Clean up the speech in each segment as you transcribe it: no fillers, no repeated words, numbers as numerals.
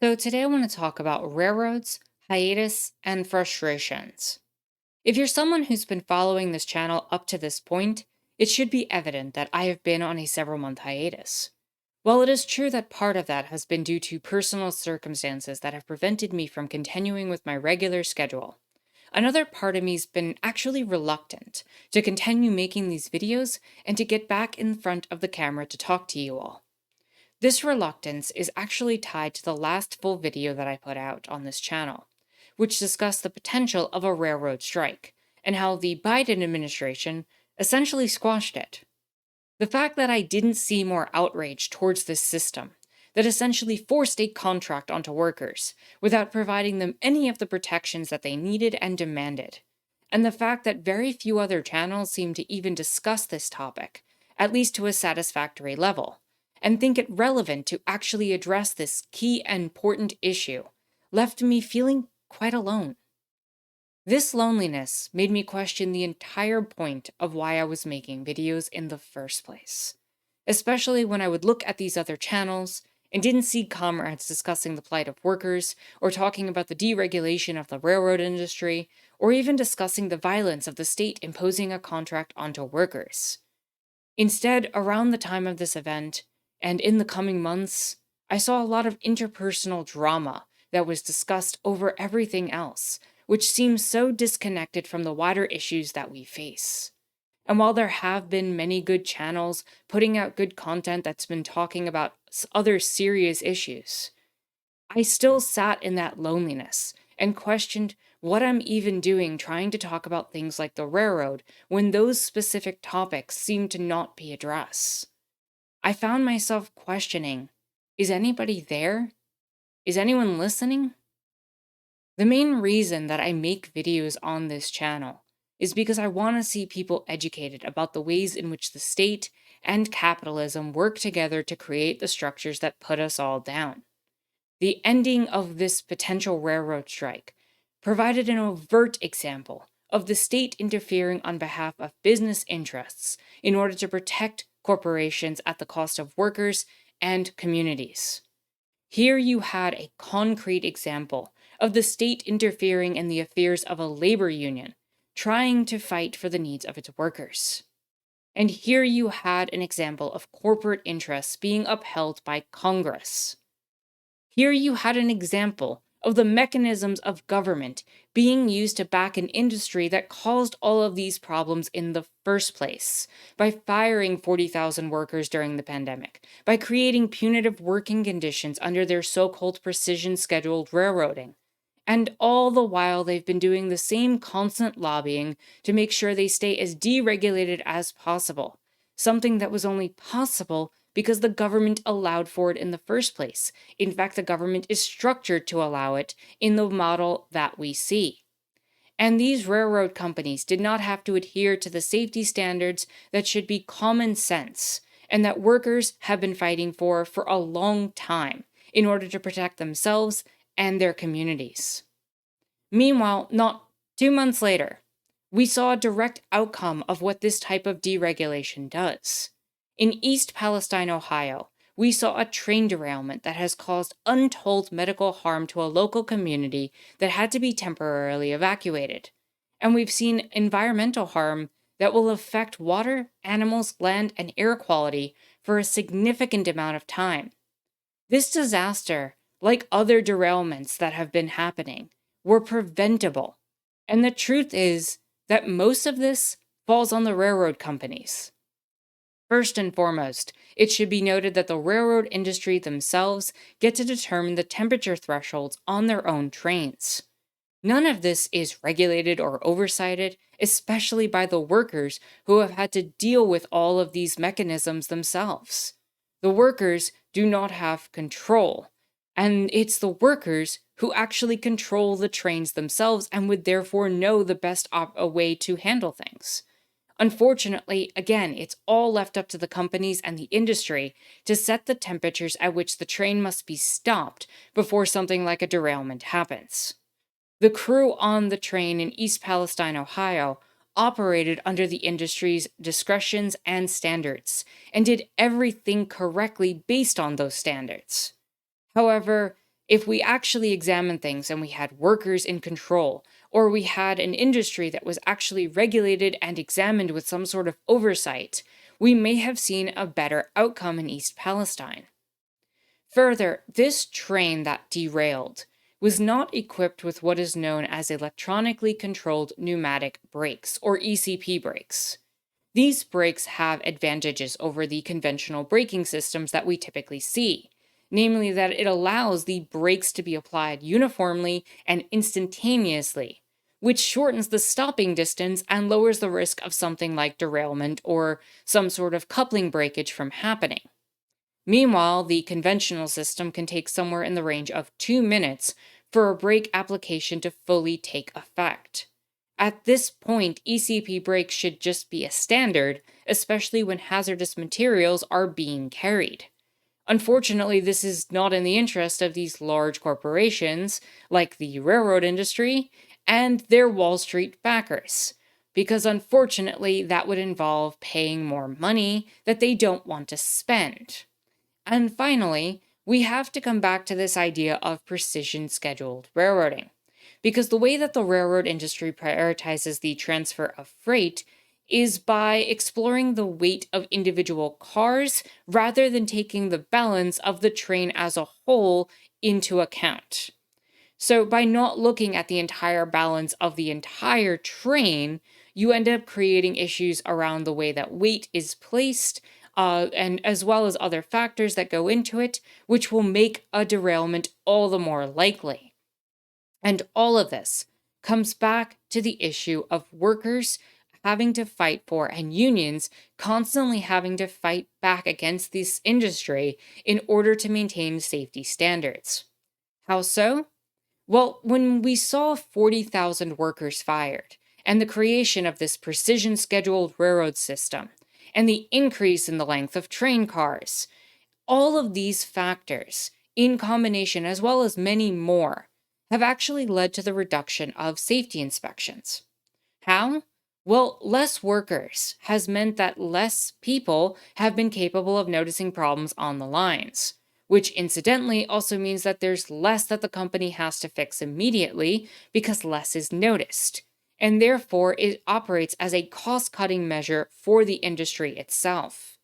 So, today I want to talk about railroads, hiatus, and frustrations. If you're someone who's been following this channel up to this point, it should be evident that I have been on a several-month hiatus. While it is true that part of that has been due to personal circumstances that have prevented me from continuing with my regular schedule, another part of me's been actually reluctant to continue making these videos and to get back in front of the camera to talk to you all. This reluctance is actually tied to the last full video that I put out on this channel, which discussed the potential of a railroad strike and how the Biden administration essentially squashed it. The fact that I didn't see more outrage towards this system that essentially forced a contract onto workers without providing them any of the protections that they needed and demanded, and the fact that very few other channels seem to even discuss this topic, at least to a satisfactory level, and think it relevant to actually address this key and important issue, left me feeling quite alone. This loneliness made me question the entire point of why I was making videos in the first place, especially when I would look at these other channels and didn't see comrades discussing the plight of workers, or talking about the deregulation of the railroad industry, or even discussing the violence of the state imposing a contract onto workers. Instead, around the time of this event, and in the coming months, I saw a lot of interpersonal drama that was discussed over everything else, which seems so disconnected from the wider issues that we face. And while there have been many good channels putting out good content that's been talking about other serious issues, I still sat in that loneliness and questioned what I'm even doing trying to talk about things like the railroad when those specific topics seem to not be addressed. I found myself questioning, is anybody there? Is anyone listening? The main reason that I make videos on this channel is because I want to see people educated about the ways in which the state and capitalism work together to create the structures that put us all down. The ending of this potential railroad strike provided an overt example of the state interfering on behalf of business interests in order to protect corporations at the cost of workers and communities. Here you had a concrete example of the state interfering in the affairs of a labor union, trying to fight for the needs of its workers. And here you had an example of corporate interests being upheld by Congress. Here you had an example of the mechanisms of government being used to back an industry that caused all of these problems in the first place, by firing 40,000 workers during the pandemic, by creating punitive working conditions under their so-called precision scheduled railroading. And all the while, they've been doing the same constant lobbying to make sure they stay as deregulated as possible, something that was only possible because the government allowed for it in the first place. In fact, the government is structured to allow it in the model that we see. And these railroad companies did not have to adhere to the safety standards that should be common sense and that workers have been fighting for a long time in order to protect themselves and their communities. Meanwhile, not 2 months later, we saw a direct outcome of what this type of deregulation does. In East Palestine, Ohio, we saw a train derailment that has caused untold medical harm to a local community that had to be temporarily evacuated. And we've seen environmental harm that will affect water, animals, land, and air quality for a significant amount of time. This disaster, like other derailments that have been happening, were preventable. And the truth is that most of this falls on the railroad companies. First and foremost, it should be noted that the railroad industry themselves get to determine the temperature thresholds on their own trains. None of this is regulated or oversighted, especially by the workers who have had to deal with all of these mechanisms themselves. The workers do not have control, and it's the workers who actually control the trains themselves and would therefore know the best way to handle things. Unfortunately, again, it's all left up to the companies and the industry to set the temperatures at which the train must be stopped before something like a derailment happens. The crew on the train in East Palestine, Ohio, operated under the industry's discretions and standards, and did everything correctly based on those standards. However, If we actually examine things and we had workers in control, or we had an industry that was actually regulated and examined with some sort of oversight, we may have seen a better outcome in East Palestine. Further, this train that derailed was not equipped with what is known as electronically controlled pneumatic brakes, or ECP brakes. These brakes have advantages over the conventional braking systems that we typically see, namely that it allows the brakes to be applied uniformly and instantaneously, which shortens the stopping distance and lowers the risk of something like derailment or some sort of coupling breakage from happening. Meanwhile, the conventional system can take somewhere in the range of 2 minutes for a brake application to fully take effect. At this point, ECP brakes should just be a standard, especially when hazardous materials are being carried. Unfortunately, this is not in the interest of these large corporations, like the railroad industry, and their Wall Street backers, because unfortunately, that would involve paying more money that they don't want to spend. And finally, we have to come back to this idea of precision scheduled railroading. Because the way that the railroad industry prioritizes the transfer of freight is by exploring the weight of individual cars rather than taking the balance of the train as a whole into account. So, by not looking at the entire balance of the entire train, you end up creating issues around the way that weight is placed, and as well as other factors that go into it, which will make a derailment all the more likely. And all of this comes back to the issue of workers having to fight for and unions constantly having to fight back against this industry in order to maintain safety standards. How so? Well, when we saw 40,000 workers fired, and the creation of this precision scheduled railroad system, and the increase in the length of train cars, all of these factors, in combination as well as many more, have actually led to the reduction of safety inspections. How? Well, less workers has meant that less people have been capable of noticing problems on the lines, which incidentally also means that there's less that the company has to fix immediately because less is noticed. And therefore, it operates as a cost cutting measure for the industry itself.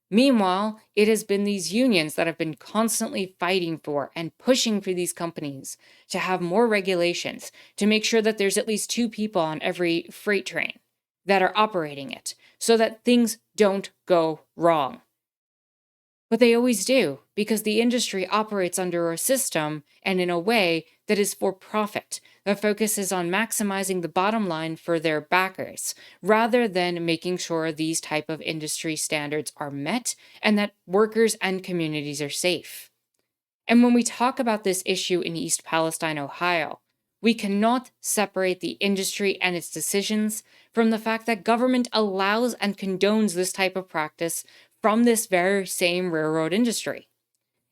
Meanwhile, it has been these unions that have been constantly fighting for and pushing for these companies to have more regulations to make sure that there's at least two people on every freight train that are operating it so that things don't go wrong. But they always do, because the industry operates under a system and in a way that is for profit, that focuses on maximizing the bottom line for their backers, rather than making sure these type of industry standards are met and that workers and communities are safe. And when we talk about this issue in East Palestine, Ohio, we cannot separate the industry and its decisions from the fact that government allows and condones this type of practice from this very same railroad industry.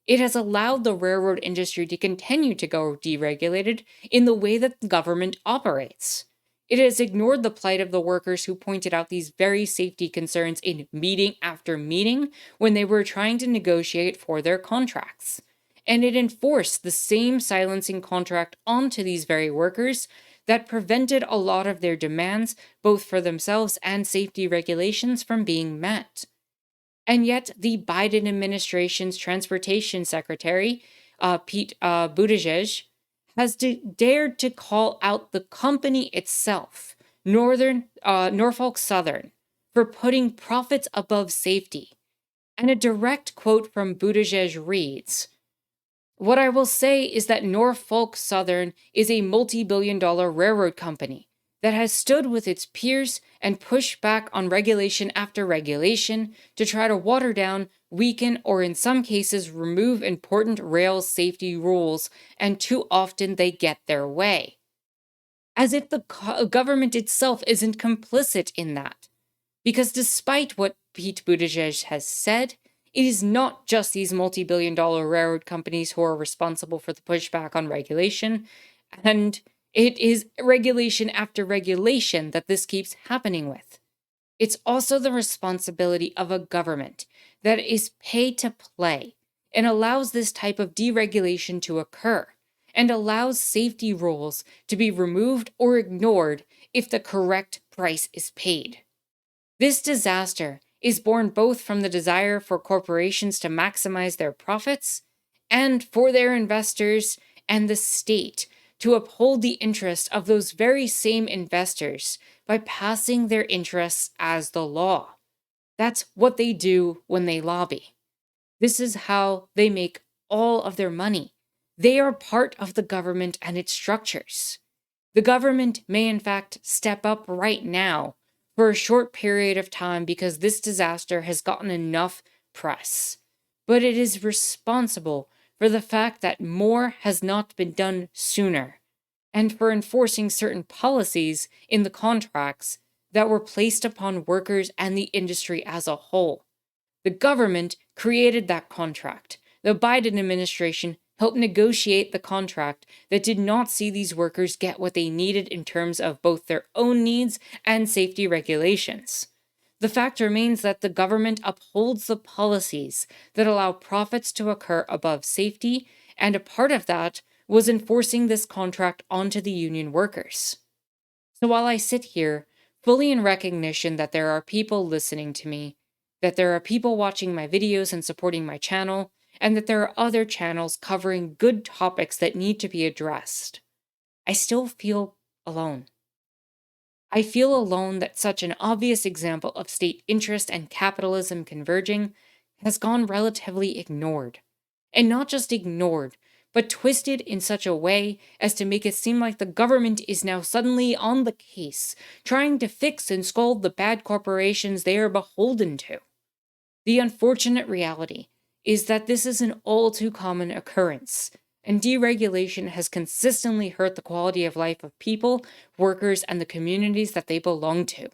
It has allowed the railroad industry to continue to go deregulated in the way that the government operates. It has ignored the plight of the workers who pointed out these very safety concerns in meeting after meeting when they were trying to negotiate for their contracts. And it enforced the same silencing contract onto these very workers that prevented a lot of their demands, both for themselves and safety regulations, from being met. And yet, the Biden administration's transportation secretary, Pete Buttigieg, has dared to call out the company itself, Norfolk Southern, for putting profits above safety. And a direct quote from Buttigieg reads, "What I will say is that Norfolk Southern is a multi-billion-dollar railroad company that has stood with its peers and pushed back on regulation after regulation to try to water down, weaken, or in some cases remove important rail safety rules, and too often they get their way." As if the government itself isn't complicit in that. Because despite what Pete Buttigieg has said, it is not just these multi-billion-dollar railroad companies who are responsible for the pushback on regulation, and it is regulation after regulation that this keeps happening with. It's also the responsibility of a government that is paid to play and allows this type of deregulation to occur, and allows safety rules to be removed or ignored if the correct price is paid. This disaster is born both from the desire for corporations to maximize their profits and for their investors and the state to uphold the interests of those very same investors by passing their interests as the law. That's what they do when they lobby. This is how they make all of their money. They are part of the government and its structures. The government may, in fact, step up right now for a short period of time because this disaster has gotten enough press. But it is responsible for the fact that more has not been done sooner, and for enforcing certain policies in the contracts that were placed upon workers and the industry as a whole. The government created that contract. The Biden administration helped negotiate the contract that did not see these workers get what they needed in terms of both their own needs and safety regulations. The fact remains that the government upholds the policies that allow profits to occur above safety, and a part of that was enforcing this contract onto the union workers. So while I sit here, fully in recognition that there are people listening to me, that there are people watching my videos and supporting my channel, and that there are other channels covering good topics that need to be addressed, I still feel alone. I feel alone that such an obvious example of state interest and capitalism converging has gone relatively ignored. And not just ignored, but twisted in such a way as to make it seem like the government is now suddenly on the case, trying to fix and scold the bad corporations they are beholden to. The unfortunate reality is that this is an all too common occurrence, and deregulation has consistently hurt the quality of life of people, workers, and the communities that they belong to.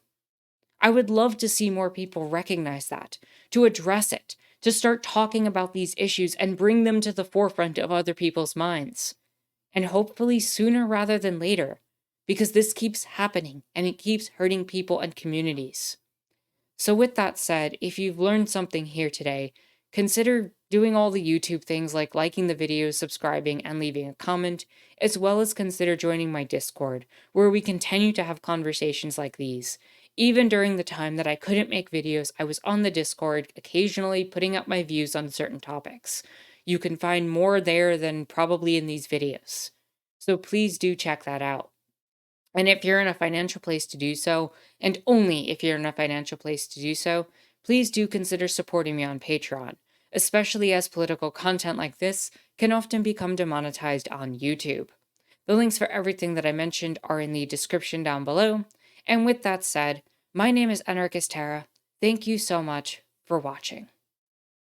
I would love to see more people recognize that, to address it, to start talking about these issues and bring them to the forefront of other people's minds. And hopefully sooner rather than later, because this keeps happening and it keeps hurting people and communities. So, with that said, if you've learned something here today, consider doing all the YouTube things like liking the videos, subscribing, and leaving a comment, as well as consider joining my Discord, where we continue to have conversations like these. Even during the time that I couldn't make videos, I was on the Discord, occasionally putting up my views on certain topics. You can find more there than probably in these videos. So please do check that out. And if you're in a financial place to do so, and only if you're in a financial place to do so, please do consider supporting me on Patreon, especially as political content like this can often become demonetized on YouTube. The links for everything that I mentioned are in the description down below. And with that said, my name is Anarchist Tara. Thank you so much for watching.